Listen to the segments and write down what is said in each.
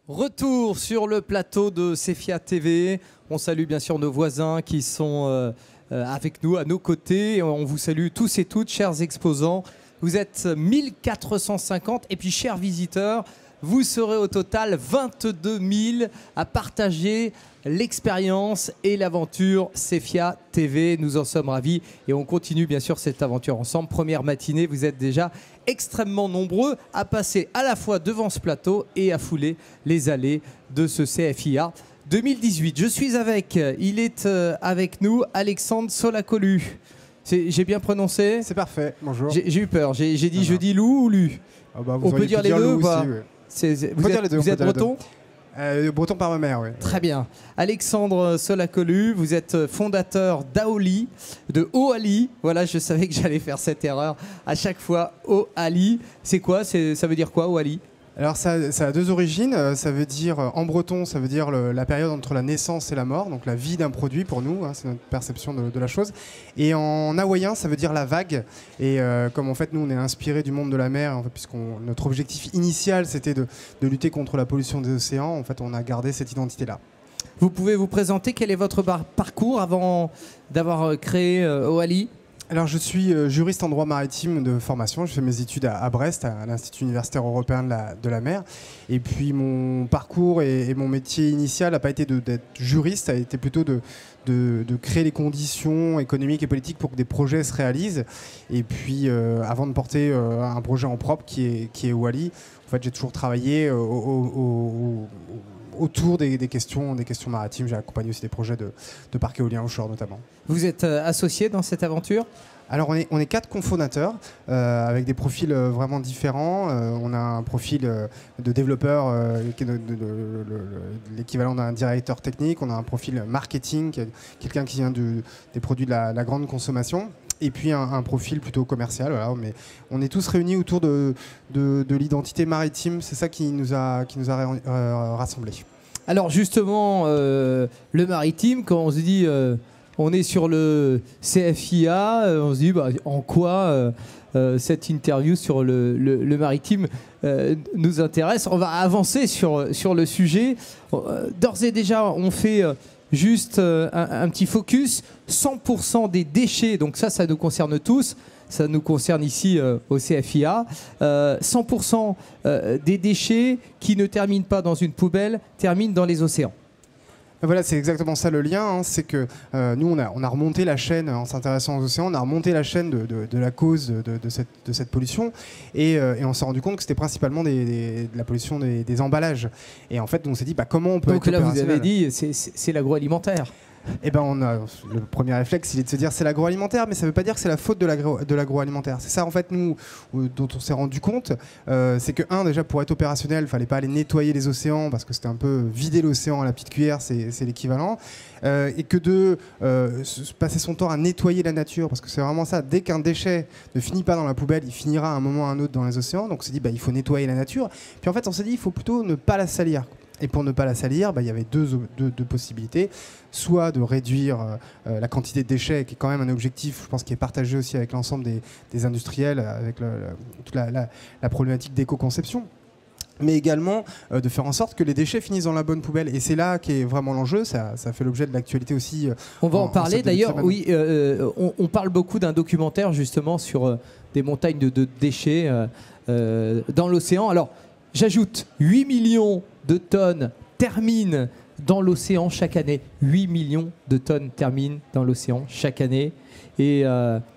Retour sur le plateau de Cefia TV. On salue bien sûr nos voisins qui sont avec nous, à nos côtés. On vous salue tous et toutes, chers exposants. Vous êtes 1450 et puis chers visiteurs, vous serez au total 22 000 à partager l'expérience et l'aventure Cefia TV. Nous en sommes ravis et on continue bien sûr cette aventure ensemble. Première matinée, vous êtes déjà extrêmement nombreux à passer à la fois devant ce plateau et à fouler les allées de ce CFIA 2018. Je suis avec, il est avec nous, Alexandre Solacolu. J'ai bien prononcé? C'est parfait, bonjour. J'ai eu peur, j'ai dit je dis Lou ou Lu? On peut dire les deux ou pas? Vous êtes breton? Breton par ma mère, oui. Très bien. Alexandre Solacolu, vous êtes fondateur d'Aoli, de Oali. Voilà, je savais que j'allais faire cette erreur à chaque fois. Oali, c'est quoi? Ça veut dire quoi, Oali? Alors ça a deux origines, ça veut dire, en breton, ça veut dire la période entre la naissance et la mort, donc la vie d'un produit pour nous, hein, c'est notre perception de la chose. Et en hawaïen, ça veut dire la vague. Et comme en fait nous on est inspiré du monde de la mer, en fait, notre objectif initial c'était de lutter contre la pollution des océans, en fait on a gardé cette identité-là. Vous pouvez vous présenter, quel est votre parcours avant d'avoir créé Oali? Alors je suis juriste en droit maritime de formation, je fais mes études à Brest, à l'Institut universitaire européen de la mer. Et puis mon parcours et mon métier initial n'a pas été d'être juriste, ça a été plutôt de créer les conditions économiques et politiques pour que des projets se réalisent. Et puis avant de porter un projet en propre qui est Oali, en fait j'ai toujours travaillé autour des questions maritimes. J'ai accompagné aussi des projets de parcs éoliens offshore notamment. Vous êtes associé dans cette aventure? Alors on est 4 cofondateurs avec des profils vraiment différents. On a un profil de développeur qui est l'équivalent d'un directeur technique. On a un profil marketing, quelqu'un qui vient des produits de la grande consommation. Et puis un profil plutôt commercial. Voilà. Mais on est tous réunis autour de l'identité maritime. C'est ça qui nous a rassemblés. Alors justement, le maritime, quand on se dit on est sur le CFIA, on se dit en quoi cette interview sur le maritime nous intéresse. On va avancer sur le sujet. D'ores et déjà, on fait juste un petit focus. 100% des déchets, donc ça nous concerne tous, ça nous concerne ici au CFIA, 100% des déchets qui ne terminent pas dans une poubelle terminent dans les océans. Voilà, c'est exactement ça le lien, hein, c'est que nous on a remonté la chaîne en s'intéressant aux océans, on a remonté la chaîne de la cause de cette pollution et on s'est rendu compte que c'était principalement de la pollution des emballages. Et en fait on s'est dit comment on peut être opérationnel. Donc là vous avez dit c'est l'agroalimentaire. Eh ben le premier réflexe, il est de se dire c'est l'agroalimentaire, mais ça ne veut pas dire que c'est la faute de l'agroalimentaire. C'est ça en fait nous dont on s'est rendu compte, c'est que déjà pour être opérationnel, il fallait pas aller nettoyer les océans parce que c'était un peu vider l'océan à la petite cuillère, c'est l'équivalent, et que passer son temps à nettoyer la nature, parce que c'est vraiment ça. Dès qu'un déchet ne finit pas dans la poubelle, il finira à un moment ou à un autre dans les océans. Donc on s'est dit il faut nettoyer la nature. Puis en fait on s'est dit il faut plutôt ne pas la salir. Et pour ne pas la salir, il y avait deux possibilités. Soit de réduire la quantité de déchets, qui est quand même un objectif, je pense, qui est partagé aussi avec l'ensemble des industriels, avec toute la problématique d'éco-conception. Mais également de faire en sorte que les déchets finissent dans la bonne poubelle. Et c'est là qu'est vraiment l'enjeu, ça fait l'objet de l'actualité aussi. On va en parler d'ailleurs, oui, on parle beaucoup d'un documentaire justement sur des montagnes de déchets dans l'océan. Alors, j'ajoute 8 millions de tonnes terminent dans l'océan chaque année. 8 millions de tonnes terminent dans l'océan chaque année. Et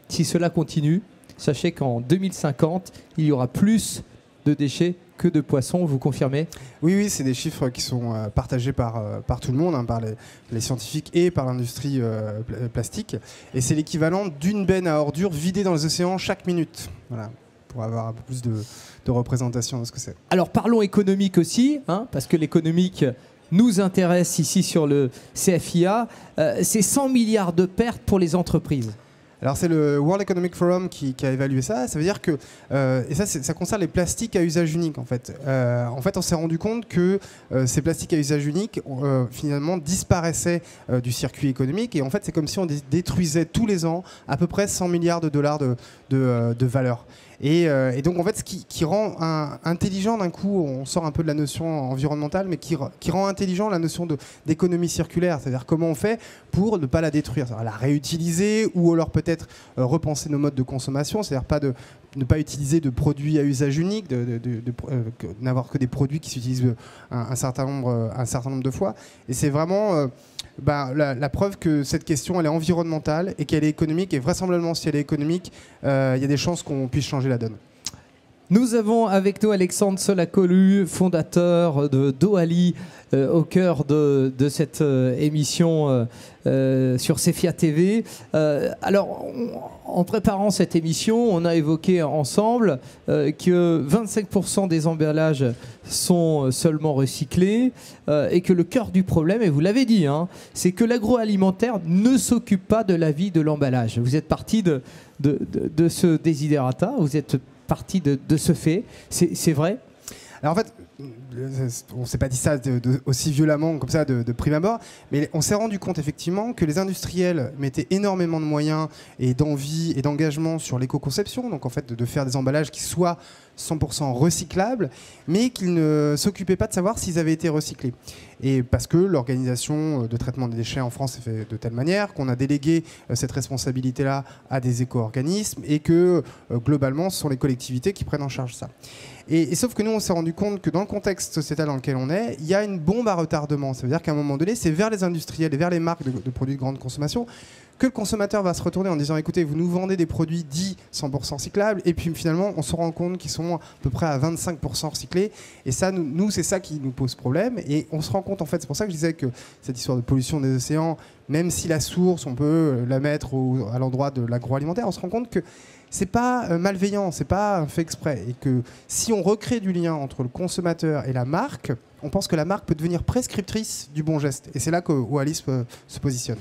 si cela continue, sachez qu'en 2050, il y aura plus de déchets que de poissons, vous confirmez? Oui, c'est des chiffres qui sont partagés par tout le monde, hein, par les scientifiques et par l'industrie plastique. Et c'est l'équivalent d'une benne à ordures vidée dans les océans chaque minute. Voilà, pour avoir un peu plus de représentation de ce que c'est. Alors parlons économique aussi, hein, parce que l'économique nous intéresse ici sur le CFIA. C'est 100 milliards de pertes pour les entreprises. Alors c'est le World Economic Forum qui a évalué ça. Ça veut dire que, et ça concerne les plastiques à usage unique en fait. En fait on s'est rendu compte que ces plastiques à usage unique finalement disparaissaient du circuit économique. Et en fait c'est comme si on détruisait tous les ans à peu près 100 milliards de dollars de valeur. Et donc en fait, ce qui rend intelligent d'un coup, on sort un peu de la notion environnementale, mais qui rend intelligent la notion d'économie circulaire, c'est-à-dire comment on fait pour ne pas la détruire, la réutiliser ou alors peut-être repenser nos modes de consommation, c'est-à-dire ne pas utiliser de produits à usage unique, n'avoir que des produits qui s'utilisent un certain nombre de fois. Et c'est vraiment la preuve que cette question elle est environnementale et qu'elle est économique, et vraisemblablement si elle est économique, il y a des chances qu'on puisse changer la donne. Nous avons avec nous Alexandre Solacolu, fondateur de Doali, au cœur de cette émission sur Cephia TV. Alors, en préparant cette émission, on a évoqué ensemble que 25% des emballages sont seulement recyclés et que le cœur du problème, et vous l'avez dit, hein, c'est que l'agroalimentaire ne s'occupe pas de la vie de l'emballage. Vous êtes parti de ce desiderata, vous êtes partie de ce fait, c'est vrai? Alors en fait, on ne s'est pas dit ça aussi violemment comme ça de prime abord, mais on s'est rendu compte effectivement que les industriels mettaient énormément de moyens et d'envie et d'engagement sur l'éco-conception, donc en fait de faire des emballages qui soient 100% recyclables, mais qu'ils ne s'occupaient pas de savoir s'ils avaient été recyclés. Et parce que l'organisation de traitement des déchets en France est faite de telle manière qu'on a délégué cette responsabilité-là à des éco-organismes et que globalement, ce sont les collectivités qui prennent en charge ça. Et sauf que nous, on s'est rendu compte que dans le contexte sociétal dans lequel on est, il y a une bombe à retardement. Ça veut dire qu'à un moment donné, c'est vers les industriels et vers les marques de produits de grande consommation que le consommateur va se retourner en disant écoutez, vous nous vendez des produits dits 100% recyclables, et puis finalement on se rend compte qu'ils sont à peu près à 25% recyclés, et ça, nous c'est ça qui nous pose problème. Et on se rend compte, en fait, c'est pour ça que je disais que cette histoire de pollution des océans, même si la source on peut la mettre à l'endroit de l'agroalimentaire, on se rend compte que c'est pas malveillant, c'est pas fait exprès, et que si on recrée du lien entre le consommateur et la marque, on pense que la marque peut devenir prescriptrice du bon geste, et c'est là que Oalis se positionne.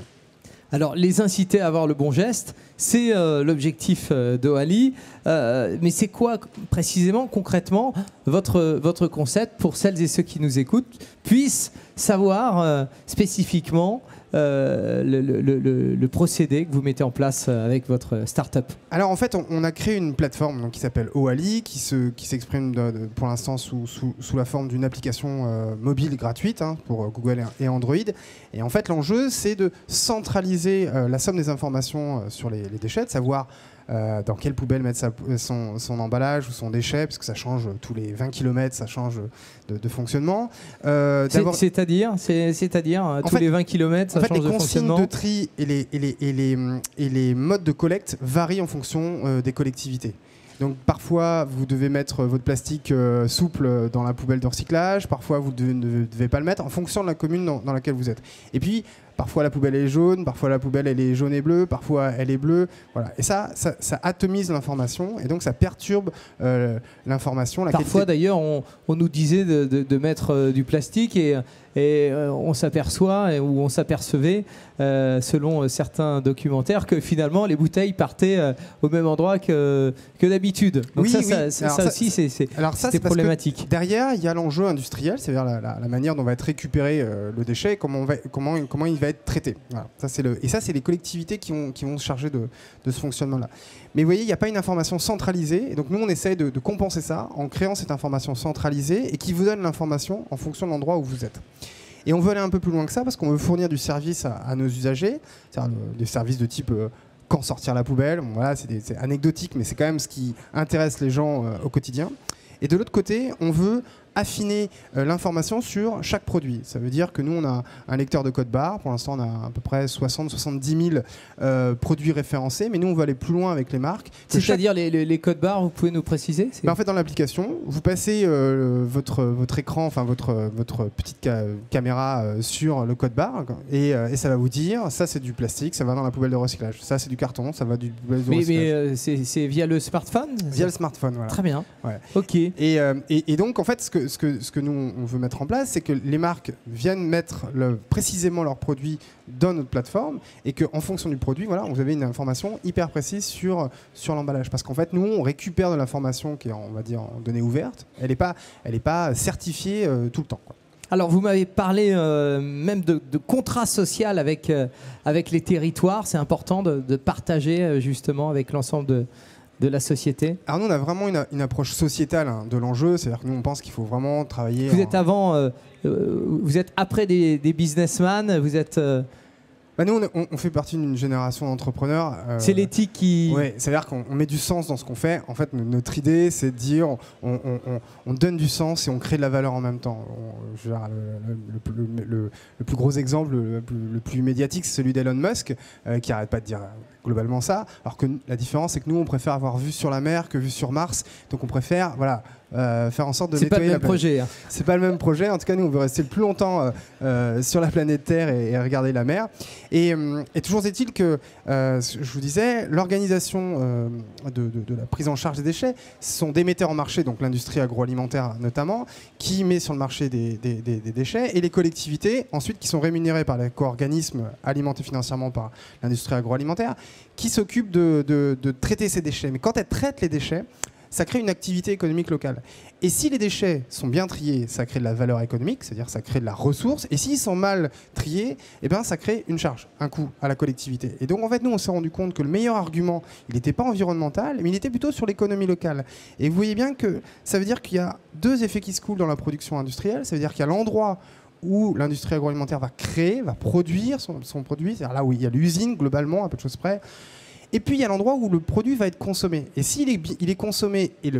Alors, les inciter à avoir le bon geste, c'est l'objectif d'Oali. Mais c'est quoi précisément, concrètement, votre concept pour celles et ceux qui nous écoutent puissent savoir spécifiquement le procédé que vous mettez en place avec votre start-up? Alors en fait, on a créé une plateforme donc, qui s'appelle Oali, qui s'exprime pour l'instant sous la forme d'une application mobile gratuite pour Google et Android. Et en fait, l'enjeu, c'est de centraliser la somme des informations sur les déchets, de savoir dans quelle poubelle mettre son emballage ou son déchet, parce que ça change tous les 20 km, ça change de fonctionnement. C'est-à-dire tous les 20 km, ça change de fonctionnement. Les consignes de tri et les modes de collecte varient en fonction des collectivités. Donc parfois, vous devez mettre votre plastique souple dans la poubelle de recyclage, parfois vous ne devez pas le mettre en fonction de la commune dans laquelle vous êtes. Et puis, parfois la poubelle est jaune, parfois la poubelle elle est jaune et bleue, parfois elle est bleue. Voilà. Et ça atomise l'information et donc ça perturbe l'information. Parfois d'ailleurs, on nous disait de mettre du plastique et on s'aperçoit ou on s'apercevait, selon certains documentaires, que finalement les bouteilles partaient au même endroit que d'habitude. Donc oui, ça aussi, c'est problématique. Derrière, il y a l'enjeu industriel, c'est-à-dire la manière dont va être récupéré le déchet et comment il va être traité. Voilà. Et ça, c'est les collectivités qui vont se charger de ce fonctionnement-là. Mais vous voyez, il n'y a pas une information centralisée. Et donc nous, on essaye de compenser ça en créant cette information centralisée et qui vous donne l'information en fonction de l'endroit où vous êtes. Et on veut aller un peu plus loin que ça parce qu'on veut fournir du service à nos usagers, c'est-à-dire des services de type quand sortir la poubelle. Bon, voilà, c'est anecdotique, mais c'est quand même ce qui intéresse les gens au quotidien. Et de l'autre côté, on veut affiner l'information sur chaque produit. Ça veut dire que nous, on a un lecteur de code barre. Pour l'instant, on a à peu près 70 000 produits référencés. Mais nous, on veut aller plus loin avec les marques. C'est-à-dire les codes barres, vous pouvez nous préciser? En fait, dans l'application, vous passez votre écran, enfin votre petite caméra sur le code barre et ça va vous dire, ça c'est du plastique, ça va dans la poubelle de recyclage. Ça c'est du carton, ça va du poubelle de recyclage. Mais c'est via le smartphone? Via le smartphone, voilà. Très bien. Ouais. Ok. Et donc, en fait, ce que nous, on veut mettre en place, c'est que les marques viennent mettre précisément leurs produits dans notre plateforme et qu'en fonction du produit, voilà, vous avez une information hyper précise sur l'emballage. Parce qu'en fait, nous, on récupère de l'information qui est, on va dire, en données ouvertes. Elle n'est pas certifiée tout le temps, quoi. Alors, vous m'avez parlé même de contrat social avec les territoires. C'est important de partager justement avec l'ensemble de la société? Alors nous, on a vraiment une approche sociétale de l'enjeu, c'est-à-dire que nous, on pense qu'il faut vraiment travailler... Vous êtes vous êtes après des businessmen, vous êtes... Bah nous, on fait partie d'une génération d'entrepreneurs. C'est l'éthique qui... Oui, c'est-à-dire qu'on met du sens dans ce qu'on fait. En fait, notre idée, c'est de dire, on donne du sens et on crée de la valeur en même temps. Je veux dire, le plus gros exemple, le plus médiatique, c'est celui d'Elon Musk, qui n'arrête pas de dire globalement ça. Alors que la différence, c'est que nous, on préfère avoir vue sur la mer que vue sur Mars. Donc on préfère, voilà... faire en sorte de nettoyer la planète. C'est pas le même projet. C'est pas le même projet. En tout cas, nous, on veut rester le plus longtemps sur la planète Terre et regarder la mer. Et toujours est-il que, je vous disais, l'organisation de la prise en charge des déchets, ce sont des metteurs en marché, donc l'industrie agroalimentaire notamment, qui met sur le marché des déchets, et les collectivités, ensuite, qui sont rémunérées par l'éco-organisme alimenté financièrement par l'industrie agroalimentaire, qui s'occupent de traiter ces déchets. Mais quand elles traitent les déchets, ça crée une activité économique locale. Et si les déchets sont bien triés, ça crée de la valeur économique, c'est-à-dire ça crée de la ressource. Et s'ils sont mal triés, eh ben, ça crée une charge, un coût à la collectivité. Et donc en fait, nous, on s'est rendu compte que le meilleur argument, il n'était pas environnemental, mais il était plutôt sur l'économie locale. Et vous voyez bien que ça veut dire qu'il y a deux effets qui se coulent dans la production industrielle. Ça veut dire qu'il y a l'endroit où l'industrie agroalimentaire va créer, va produire son produit, c'est-à-dire là où il y a l'usine, globalement, à peu de choses près. Et puis il y a l'endroit où le produit va être consommé. Et s'il est consommé et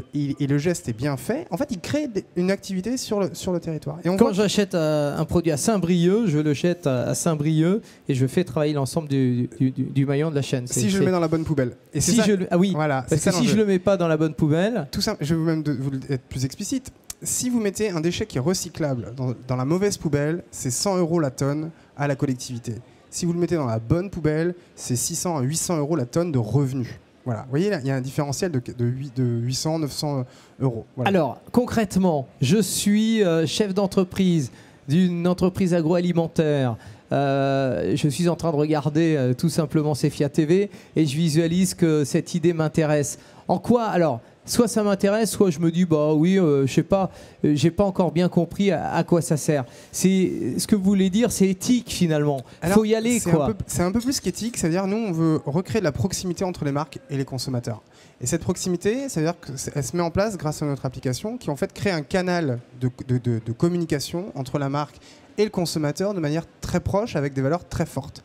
le geste est bien fait, en fait, il crée une activité sur le territoire. Et quand j'achète un produit à Saint-Brieuc, je le jette à Saint-Brieuc et je fais travailler l'ensemble du maillon de la chaîne. Si je le mets dans la bonne poubelle. Et si oui, voilà, parce que si je ne le mets pas dans la bonne poubelle... Tout ça, je vais même vous être plus explicite. Si vous mettez un déchet qui est recyclable dans la mauvaise poubelle, c'est 100 € la tonne à la collectivité. Si vous le mettez dans la bonne poubelle, c'est 600 à 800 € la tonne de revenus. Voilà. Vous voyez, là, il y a un différentiel de 800, 900 €. Voilà. Alors, concrètement, je suis chef d'entreprise d'une entreprise agroalimentaire. Je suis en train de regarder tout simplement Cefia TV et je visualise que cette idée m'intéresse. En quoi, alors, soit ça m'intéresse, soit je me dis, bah oui, je sais pas, j'ai pas encore bien compris à quoi ça sert. C'est ce que vous voulez dire, c'est éthique finalement. Il faut y aller, quoi. C'est un peu plus qu'éthique, c'est-à-dire nous, on veut recréer de la proximité entre les marques et les consommateurs. Et cette proximité, ça veut dire qu'elle se met en place grâce à notre application qui en fait crée un canal de communication entre la marque et le consommateur de manière très proche avec des valeurs très fortes.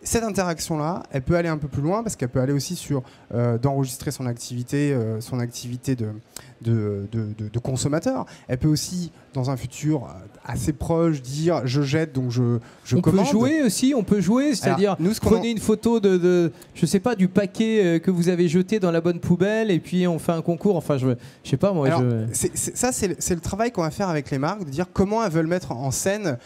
Cette interaction-là, elle peut aller un peu plus loin parce qu'elle peut aller aussi sur d'enregistrer son activité de consommateur. Elle peut aussi, dans un futur assez proche, dire je jette donc je commande. On peut jouer aussi, c'est-à-dire prenez une photo je sais pas, du paquet que vous avez jeté dans la bonne poubelle et puis on fait un concours. Enfin, je sais pas moi. Alors, c'est le travail qu'on va faire avec les marques, de dire comment elles veulent mettre en scène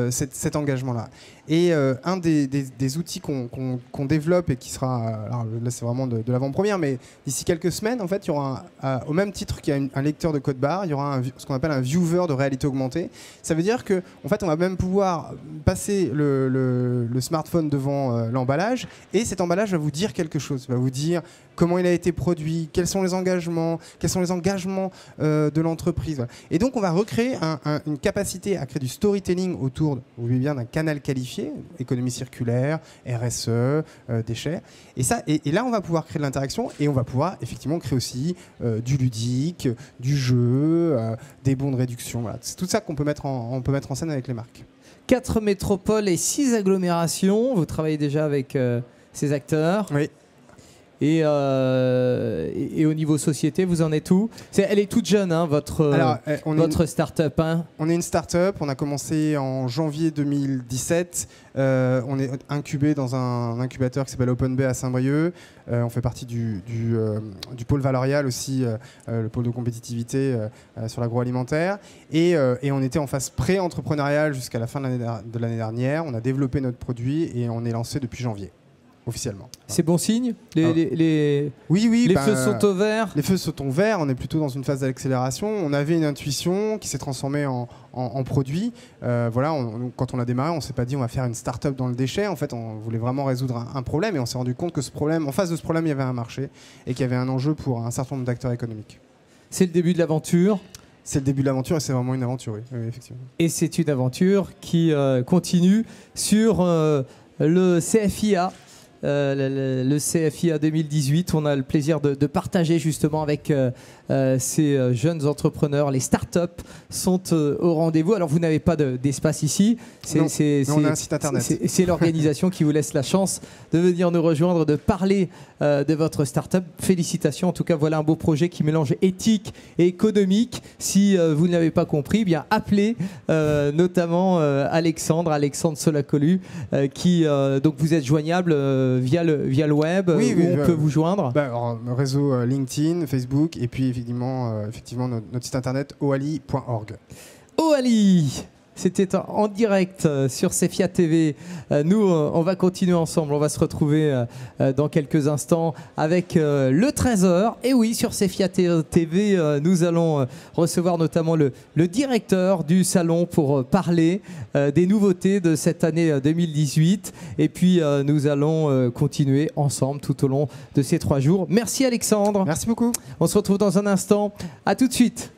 cet engagement-là. Et un des outils qu'on développe et qui sera, alors là c'est vraiment de l'avant-première, mais d'ici quelques semaines, en fait, il y aura au même titre qu'il y a un lecteur de code barre, il y aura ce qu'on appelle un viewer de réalité augmentée. Ça veut dire que, en fait, on va même pouvoir passer le smartphone devant l'emballage et cet emballage va vous dire quelque chose, va vous dire comment il a été produit, quels sont les engagements de l'entreprise. Voilà. Et donc, on va recréer une capacité à créer du storytelling autour, vous voyez bien, d'un canal qualifié, économie circulaire, RSE, déchets. Et là, on va pouvoir créer de l'interaction et on va pouvoir effectivement créer aussi du ludique, du jeu, des bons de réduction. Voilà. C'est tout ça qu'on peut mettre en scène avec les marques. 4 métropoles et 6 agglomérations. Vous travaillez déjà avec ces acteurs. Oui. Et au niveau société, vous en êtes où ? Elle est toute jeune, hein, votre start-up. Hein. On est une start-up. On a commencé en janvier 2017. On est incubé dans un incubateur qui s'appelle Open Bay à Saint-Brieuc. On fait partie du pôle Valorial aussi, le pôle de compétitivité sur l'agroalimentaire. Et on était en phase pré-entrepreneuriale jusqu'à la fin de l'année dernière. On a développé notre produit et on est lancé depuis janvier. Officiellement. C'est bon signe ? Les feux sont au vert ? Les feux sont au vert, on est plutôt dans une phase d'accélération. On avait une intuition qui s'est transformée en produit. Quand on a démarré, on ne s'est pas dit on va faire une start-up dans le déchet. En fait, on voulait vraiment résoudre un problème et on s'est rendu compte que en face de ce problème, il y avait un marché et qu'il y avait un enjeu pour un certain nombre d'acteurs économiques. C'est le début de l'aventure ? C'est le début de l'aventure et c'est vraiment une aventure, oui, effectivement. Et c'est une aventure qui continue sur le CFIA. le CFIA 2018. On a le plaisir de partager justement avec ces jeunes entrepreneurs. Les startups sont au rendez-vous. Alors vous n'avez pas d'espace ici. On a un site internet. C'est l'organisation qui vous laisse la chance de venir nous rejoindre, de parler de votre startup. Félicitations. En tout cas, voilà un beau projet qui mélange éthique et économique. Si vous ne l'avez pas compris, eh bien appelez notamment Alexandre Solacolu, qui donc vous êtes joignable via le web. Oui, où on peut vous joindre. Alors, réseau LinkedIn, Facebook, et puis effectivement notre site internet oali.org. Oali, c'était en direct sur CFIA TV. Nous, on va continuer ensemble. On va se retrouver dans quelques instants avec le Trésor. Et oui, sur CFIA TV, nous allons recevoir notamment le directeur du salon pour parler des nouveautés de cette année 2018. Et puis, nous allons continuer ensemble tout au long de ces 3 jours. Merci Alexandre. Merci beaucoup. On se retrouve dans un instant. À tout de suite.